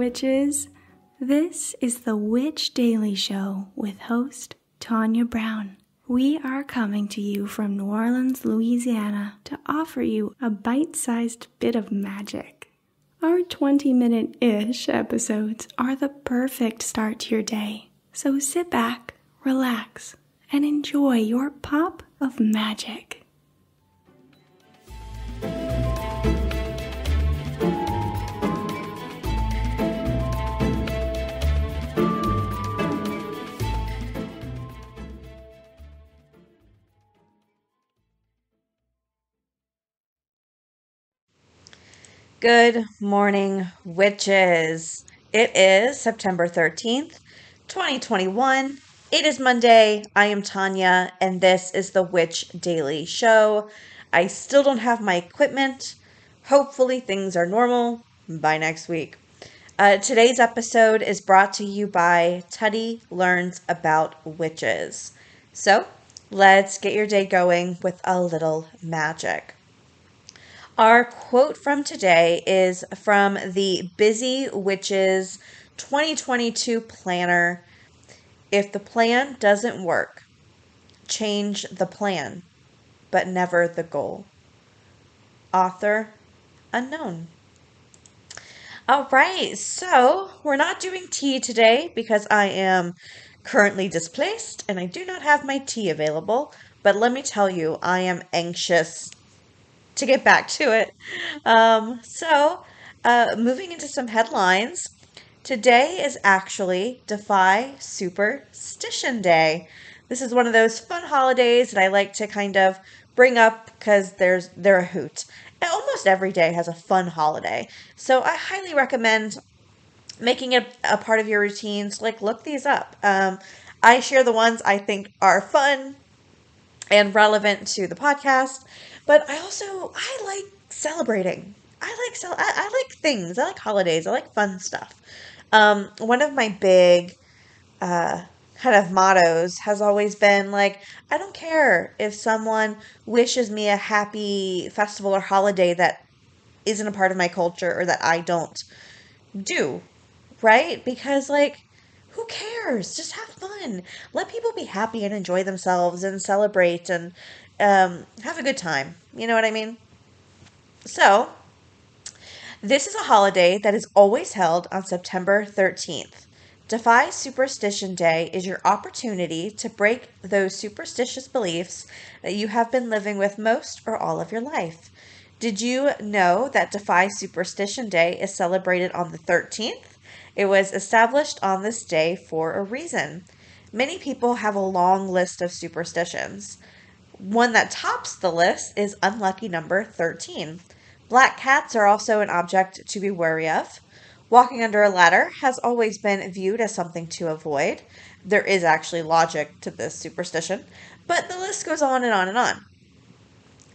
witches. This is the Witch Daily Show with host Tanya Brown. We are coming to you from New Orleans, Louisiana, to offer you a bite-sized bit of magic. Our 20-minute-ish episodes are the perfect start to your day. So sit back, relax, and enjoy your pop of magic. Good morning, witches. It is September 13th, 2021. It is Monday. I am Tanya, and this is the Witch Daily Show. I still don't have my equipment. Hopefully things are normal by next week. Today's episode is brought to you by Tuddy Learns About Witches. So, let's get your day going with a little magic. Our quote from today is from the Busy Witches 2022 planner. If the plan doesn't work, change the plan, but never the goal. Author unknown. All right, so we're not doing tea today because I am currently displaced and I do not have my tea available. But let me tell you, I am anxious to get back to it. Moving into some headlines. Today is actually Defy Superstition Day. This is one of those fun holidays that I like to kind of bring up because they're a hoot. And almost every day has a fun holiday. So I highly recommend making it a part of your routines. Like, look these up. I share the ones I think are fun and relevant to the podcast. But I like celebrating. I like things. I like holidays. I like fun stuff. One of my big kind of mottos has always been like, I don't care if someone wishes me a happy festival or holiday that isn't a part of my culture or that I don't do, right? Because who cares? Just have fun. Let people be happy and enjoy themselves and celebrate and have a good time. You know what I mean? So, this is a holiday that is always held on September 13th. Defy Superstition Day is your opportunity to break those superstitious beliefs that you have been living with most or all of your life. Did you know that Defy Superstition Day is celebrated on the 13th? It was established on this day for a reason. Many people have a long list of superstitions. One that tops the list is unlucky number 13. Black cats are also an object to be wary of. Walking under a ladder has always been viewed as something to avoid. There is actually logic to this superstition, but the list goes on and on and on.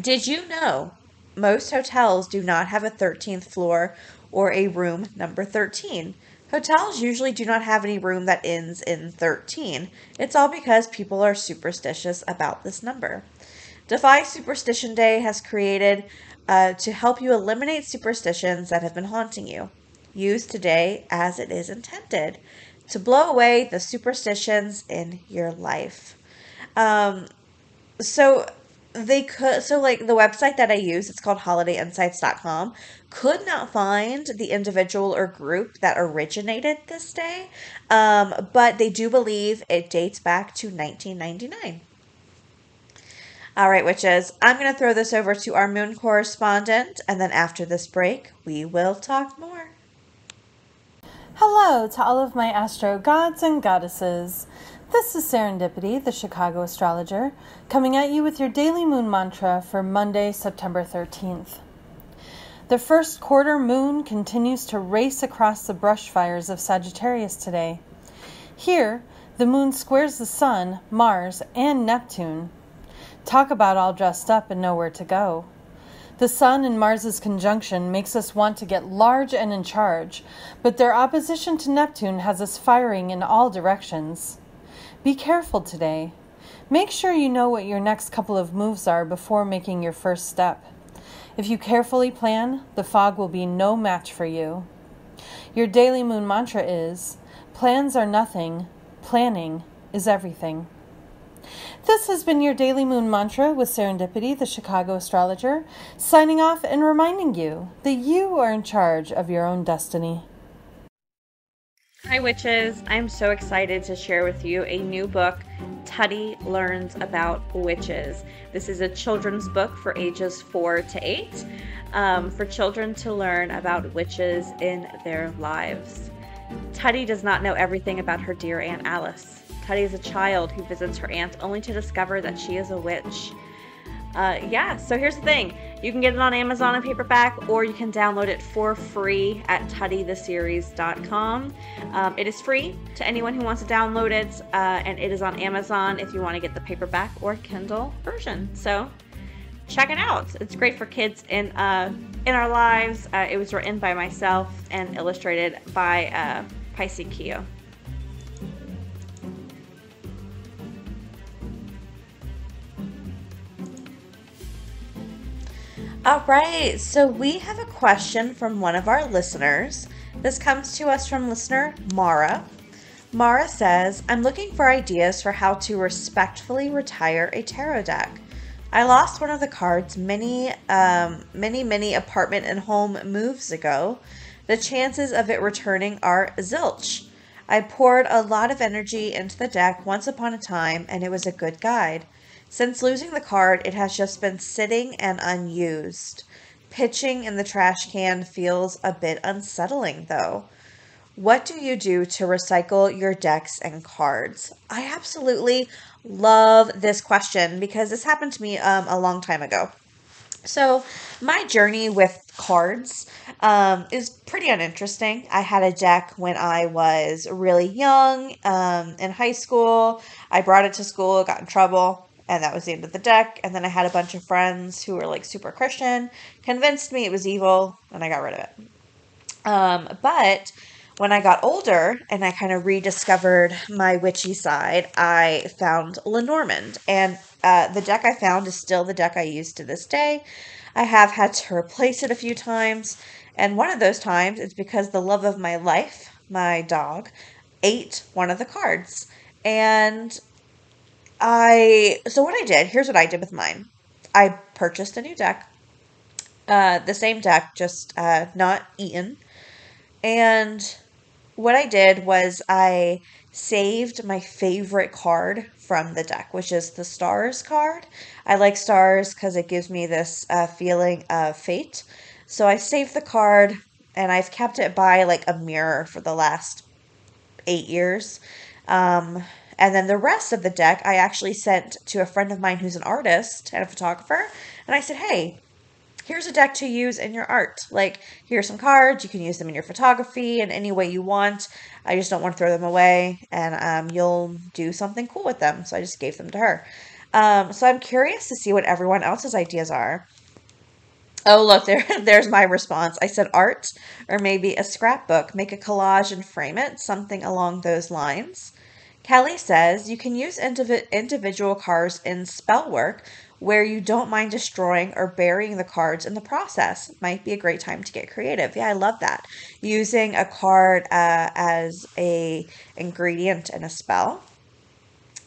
Did you know most hotels do not have a 13th floor or a room number 13? Hotels usually do not have any room that ends in 13. It's all because people are superstitious about this number. Defy Superstition Day has created to help you eliminate superstitions that have been haunting you. Use today as it is intended to blow away the superstitions in your life. The website that I use, it's called holidayinsights.com, could not find the individual or group that originated this day, but they do believe it dates back to 1999. All right, witches, I'm going to throw this over to our moon correspondent, and then after this break, we will talk more. Hello to all of my astro gods and goddesses. This is Serendipity, the Chicago astrologer, coming at you with your daily moon mantra for Monday, September 13th. The first quarter moon continues to race across the brush fires of Sagittarius today. Here, the moon squares the sun, Mars, and Neptune. Talk about all dressed up and nowhere to go. The sun and Mars's conjunction makes us want to get large and in charge, but their opposition to Neptune has us firing in all directions. Be careful today. Make sure you know what your next couple of moves are before making your first step. If you carefully plan, the fog will be no match for you. Your daily moon mantra is, plans are nothing, planning is everything. This has been your Daily Moon Mantra with Serendipity, the Chicago astrologer, signing off and reminding you that you are in charge of your own destiny. Hi witches, I'm so excited to share with you a new book, Tutty Learns About Witches. This is a children's book for ages 4 to 8, for children to learn about witches in their lives. Tutty does not know everything about her dear Aunt Alice. Tutty is a child who visits her aunt only to discover that she is a witch. So here's the thing. You can get it on Amazon in paperback, or you can download it for free at tuttytheseries.com. It is free to anyone who wants to download it, and it is on Amazon if you want to get the paperback or Kindle version. So check it out. It's great for kids in our lives. It was written by myself and illustrated by Pisces Keo. All right, so we have a question from one of our listeners. This comes to us from listener Mara. Mara says, I'm looking for ideas for how to respectfully retire a tarot deck. I lost one of the cards many apartment and home moves ago. The chances of it returning are zilch. I poured a lot of energy into the deck once upon a time, and it was a good guide. Since losing the card, it has just been sitting and unused. Pitching in the trash can feels a bit unsettling, though. What do you do to recycle your decks and cards? I absolutely love this question because this happened to me a long time ago. So my journey with cards is pretty uninteresting. I had a deck when I was really young in high school. I brought it to school, got in trouble. And that was the end of the deck. And then I had a bunch of friends who were like super Christian, convinced me it was evil, and I got rid of it. But when I got older and I kind of rediscovered my witchy side, I found Lenormand. And the deck I found is still the deck I use to this day. I have had to replace it a few times. And one of those times is because the love of my life, my dog, ate one of the cards. And so what I did, here's what I did with mine. I purchased a new deck, the same deck, just not eaten. And what I did was I saved my favorite card from the deck, which is the Stars card. I like Stars because it gives me this feeling of fate. So I saved the card, and I've kept it by like a mirror for the last 8 years. And then the rest of the deck, I actually sent to a friend of mine who's an artist and a photographer. And I said, hey, here's a deck to use in your art. Like, here's some cards. You can use them in your photography in any way you want. I just don't want to throw them away. And you'll do something cool with them. So I just gave them to her. So I'm curious to see what everyone else's ideas are. Oh, look, there's my response. I said art or maybe a scrapbook. Make a collage and frame it. Something along those lines. Kelly says you can use individual cards in spell work where you don't mind destroying or burying the cards in the process. Might be a great time to get creative. Yeah, I love that. Using a card as a ingredient in a spell.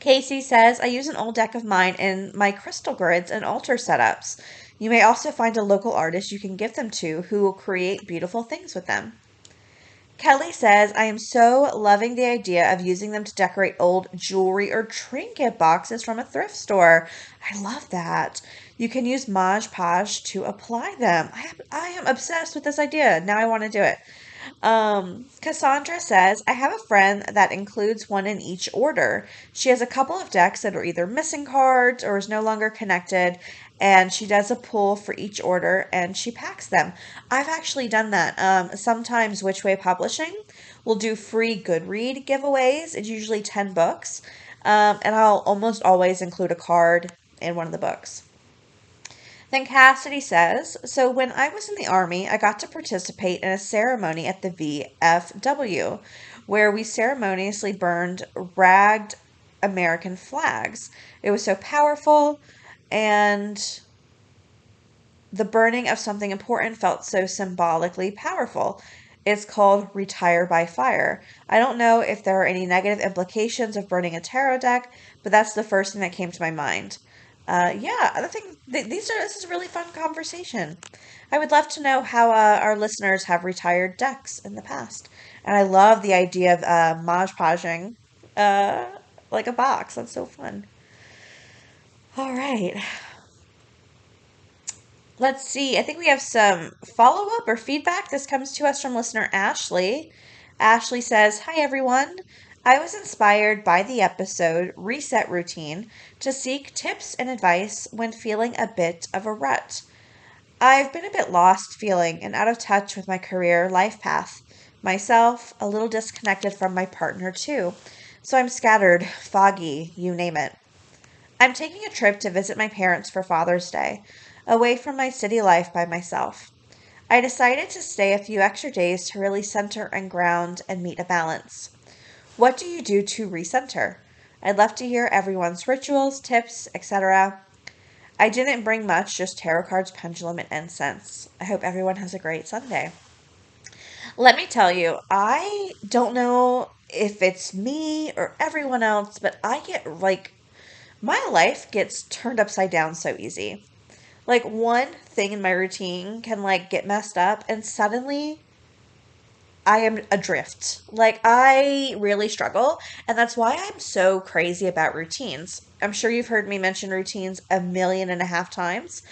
Casey says, I use an old deck of mine in my crystal grids and altar setups. You may also find a local artist you can give them to who will create beautiful things with them. Kelly says, I am so loving the idea of using them to decorate old jewelry or trinket boxes from a thrift store. I love that. You can use Mod Podge to apply them. I am obsessed with this idea. Now I want to do it. Cassandra says, I have a friend that includes one in each order. She has a couple of decks that are either missing cards or is no longer connected, and she does a pull for each order and she packs them. I've actually done that. Sometimes Which Way Publishing will do free Goodread giveaways. It's usually 10 books, and I'll almost always include a card in one of the books. Then Cassidy says, so when I was in the Army, I got to participate in a ceremony at the VFW where we ceremoniously burned ragged American flags. It was so powerful, and the burning of something important felt so symbolically powerful. It's called Retire by Fire. I don't know if there are any negative implications of burning a tarot deck, but that's the first thing that came to my mind. Yeah, I think this is a really fun conversation. I would love to know how our listeners have retired decks in the past. And I love the idea of Mod Podging uh, like a box. That's so fun. All right. Let's see. I think we have some follow up or feedback. This comes to us from listener Ashley. Ashley says, "Hi, everyone. I was inspired by the episode Reset Routine to seek tips and advice when feeling a bit of a rut. I've been a bit lost feeling and out of touch with my career life path. Myself, a little disconnected from my partner, too. So I'm scattered, foggy, you name it. I'm taking a trip to visit my parents for Father's Day, away from my city life by myself. I decided to stay a few extra days to really center and ground and meet a balance. What do you do to recenter? I'd love to hear everyone's rituals, tips, etc. I didn't bring much, just tarot cards, pendulum, and incense. I hope everyone has a great Sunday." Let me tell you, I don't know if it's me or everyone else, but I get like my life gets turned upside down so easy. Like one thing in my routine can like get messed up and suddenly I am adrift. Like I really struggle, and that's why I'm so crazy about routines. I'm sure you've heard me mention routines a million and a half times.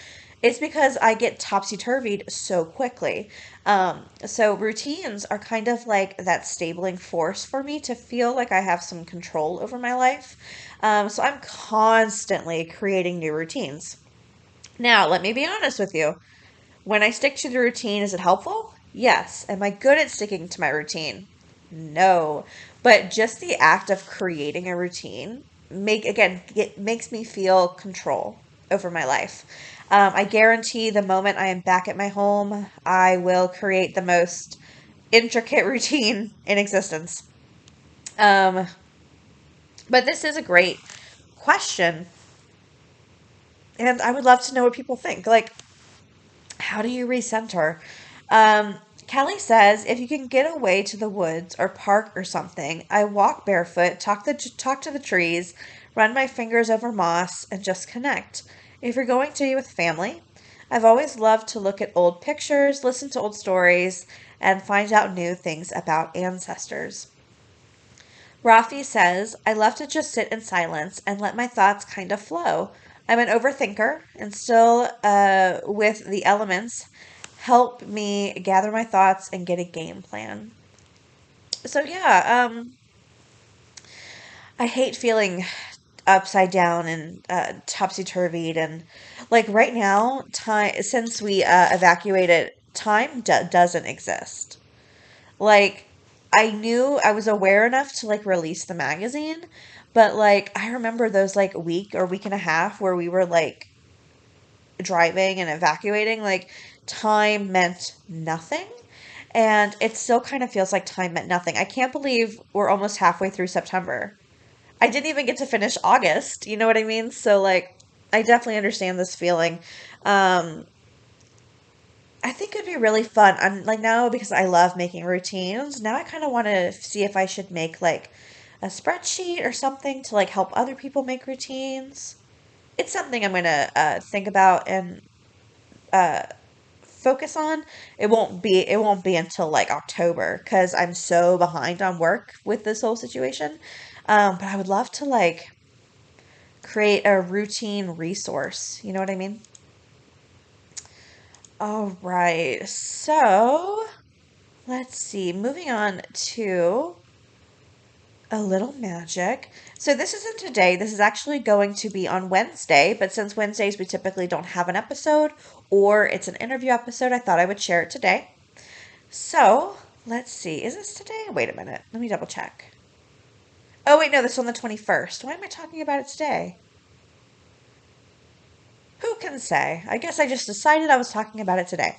It's because I get topsy-turvied so quickly. So routines are kind of like that stabling force for me to feel like I have some control over my life. So I'm constantly creating new routines. Now, let me be honest with you. When I stick to the routine, is it helpful? Yes. Am I good at sticking to my routine? No. But just the act of creating a routine it makes me feel control over my life. I guarantee the moment I am back at my home, I will create the most intricate routine in existence. Um, but this is a great question, and I would love to know what people think. Like, how do you recenter? Um, Kelly says, if you can get away to the woods or park or something, I walk barefoot, talk to the trees, run my fingers over moss, and just connect. If you're going to be with family, I've always loved to look at old pictures, listen to old stories, and find out new things about ancestors. Rafi says, I love to just sit in silence and let my thoughts kind of flow. I'm an overthinker, and still, with the elements, help me gather my thoughts and get a game plan. So, yeah, I hate feeling upside down and topsy turvied. And like right now, time, since we evacuated, time doesn't exist. Like, I was aware enough to like release the magazine, but like I remember those like week or week and a half where we were like driving and evacuating, like time meant nothing. And it still kind of feels like time meant nothing. I can't believe we're almost halfway through September. I didn't even get to finish August. You know what I mean? So like I definitely understand this feeling. Um I think it'd be really fun. I'm like now because I love making routines. Now I kind of want to see if I should make like a spreadsheet or something to like help other people make routines. It's something I'm gonna think about and uh, focus on. It won't be until like October because I'm so behind on work with this whole situation. But I would love to like create a routine resource. You know what I mean? All right. So let's see. Moving on to a little magic. So this isn't today. This is actually going to be on Wednesday. But since Wednesdays we typically don't have an episode or it's an interview episode, I thought I would share it today. So let's see. Is this today? Wait a minute. Let me double check. Oh, wait, no, this is on the 21st. Why am I talking about it today? Who can say? I guess I just decided I was talking about it today.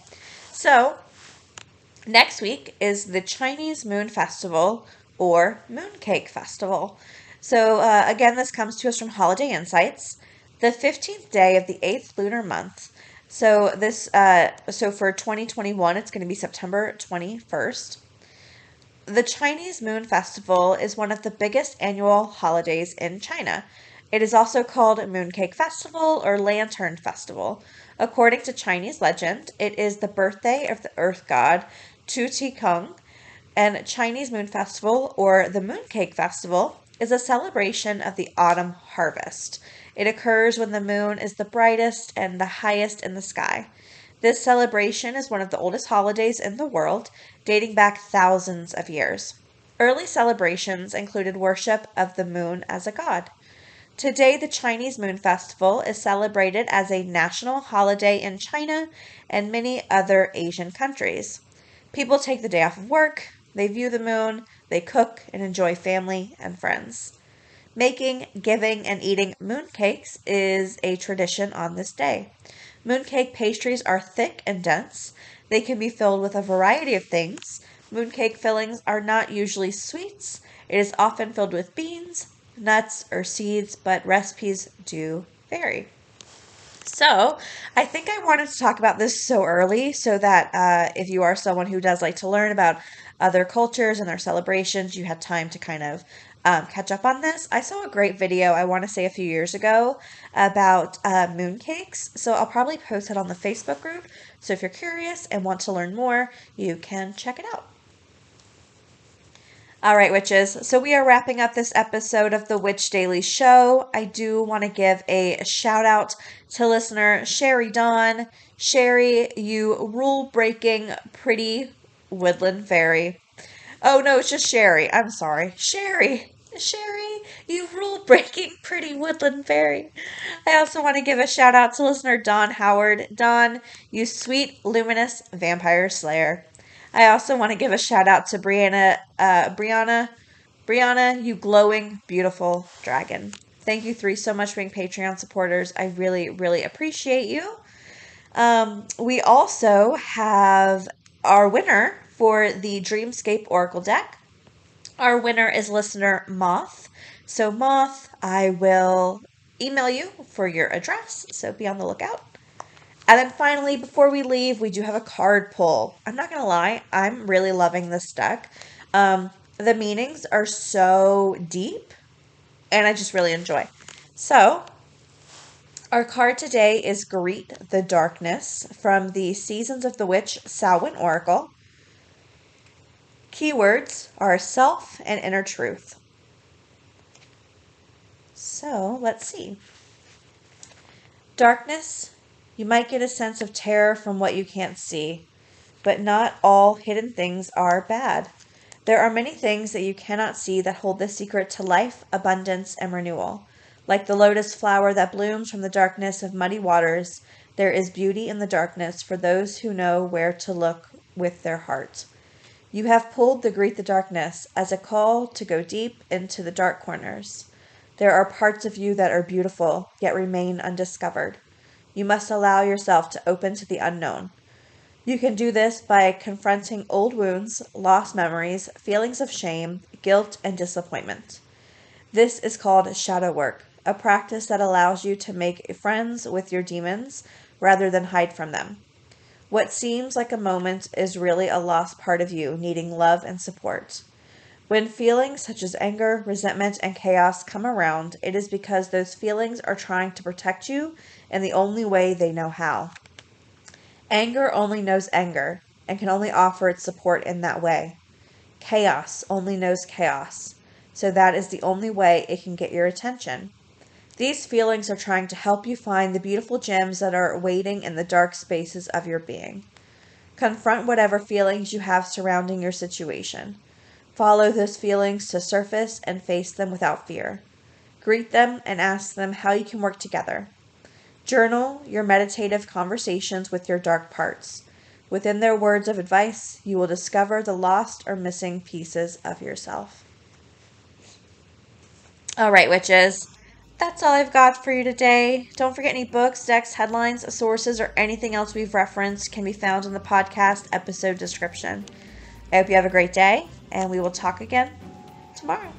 So, next week is the Chinese Moon Festival or Mooncake Festival. So, again, this comes to us from Holiday Insights. The 15th day of the 8th lunar month, So so for 2021, it's going to be September 21st. The Chinese Moon Festival is one of the biggest annual holidays in China. It is also called Mooncake Festival or Lantern Festival. According to Chinese legend, it is the birthday of the earth god Tu Ti Kung, and Chinese Moon Festival or the Mooncake Festival is a celebration of the autumn harvest. It occurs when the moon is the brightest and the highest in the sky. This celebration is one of the oldest holidays in the world, dating back thousands of years. Early celebrations included worship of the moon as a god. Today, the Chinese Moon Festival is celebrated as a national holiday in China and many other Asian countries. People take the day off of work, they view the moon, they cook and enjoy family and friends. Making, giving, and eating mooncakes is a tradition on this day. Mooncake pastries are thick and dense. They can be filled with a variety of things. Mooncake fillings are not usually sweets. It is often filled with beans, nuts, or seeds, but recipes do vary. So, I think I wanted to talk about this so early so that if you are someone who does like to learn about other cultures and their celebrations, you had time to kind of catch up on this. I saw a great video, I want to say a few years ago, about mooncakes. So I'll probably post it on the Facebook group. So if you're curious and want to learn more, you can check it out. All right, witches. So we are wrapping up this episode of the Witch Daily Show. I do want to give a shout out to listener Sherry Dawn. Sherry, you rule-breaking, pretty woodland fairy. Oh, no, it's just Sherry. I'm sorry. Sherry, you rule-breaking, pretty woodland fairy. I also want to give a shout out to listener Dawn Howard. Dawn, you sweet, luminous vampire slayer. I also want to give a shout out to Brianna, you glowing, beautiful dragon. Thank you three so much for being Patreon supporters. I really, really appreciate you. We also have our winner for the Dreamscape Oracle deck. Our winner is listener Moth. So Moth, I will email you for your address, so be on the lookout. And then finally, before we leave, we do have a card pull. I'm not going to lie, I'm really loving this deck. The meanings are so deep, and I just really enjoy. So, our card today is Greet the Darkness from the Seasons of the Witch Samhain Oracle. Keywords are self and inner truth. So, let's see. Darkness. You might get a sense of terror from what you can't see, but not all hidden things are bad. There are many things that you cannot see that hold the secret to life, abundance, and renewal. Like the lotus flower that blooms from the darkness of muddy waters, there is beauty in the darkness for those who know where to look with their heart. You have pulled the Greet the Darkness as a call to go deep into the dark corners. There are parts of you that are beautiful, yet remain undiscovered. You must allow yourself to open to the unknown. You can do this by confronting old wounds, lost memories, feelings of shame, guilt, and disappointment. This is called shadow work, a practice that allows you to make friends with your demons rather than hide from them. What seems like a moment is really a lost part of you needing love and support. When feelings such as anger, resentment, and chaos come around, it is because those feelings are trying to protect you in the only way they know how. Anger only knows anger and can only offer its support in that way. Chaos only knows chaos, so that is the only way it can get your attention. These feelings are trying to help you find the beautiful gems that are waiting in the dark spaces of your being. Confront whatever feelings you have surrounding your situation. Follow those feelings to surface and face them without fear. Greet them and ask them how you can work together. Journal your meditative conversations with your dark parts. Within their words of advice, you will discover the lost or missing pieces of yourself. All right, witches. That's all I've got for you today. Don't forget any books, decks, headlines, sources, or anything else we've referenced can be found in the podcast episode description. I hope you have a great day, and we will talk again tomorrow.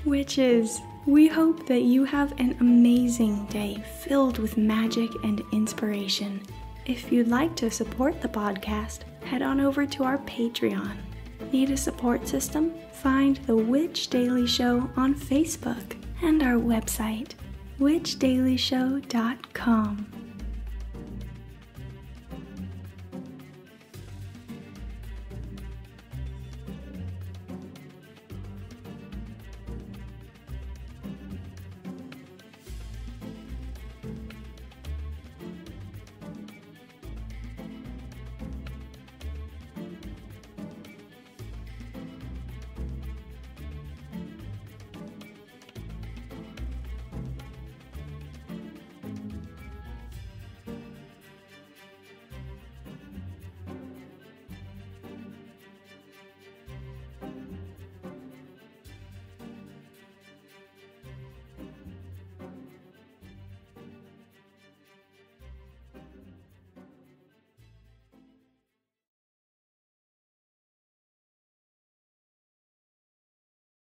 Witches, We hope that you have an amazing day filled with magic and inspiration. If you'd like to support the podcast, head on over to our Patreon. Need a support system? Find The Witch Daily Show on Facebook and our website, witchdailyshow.com.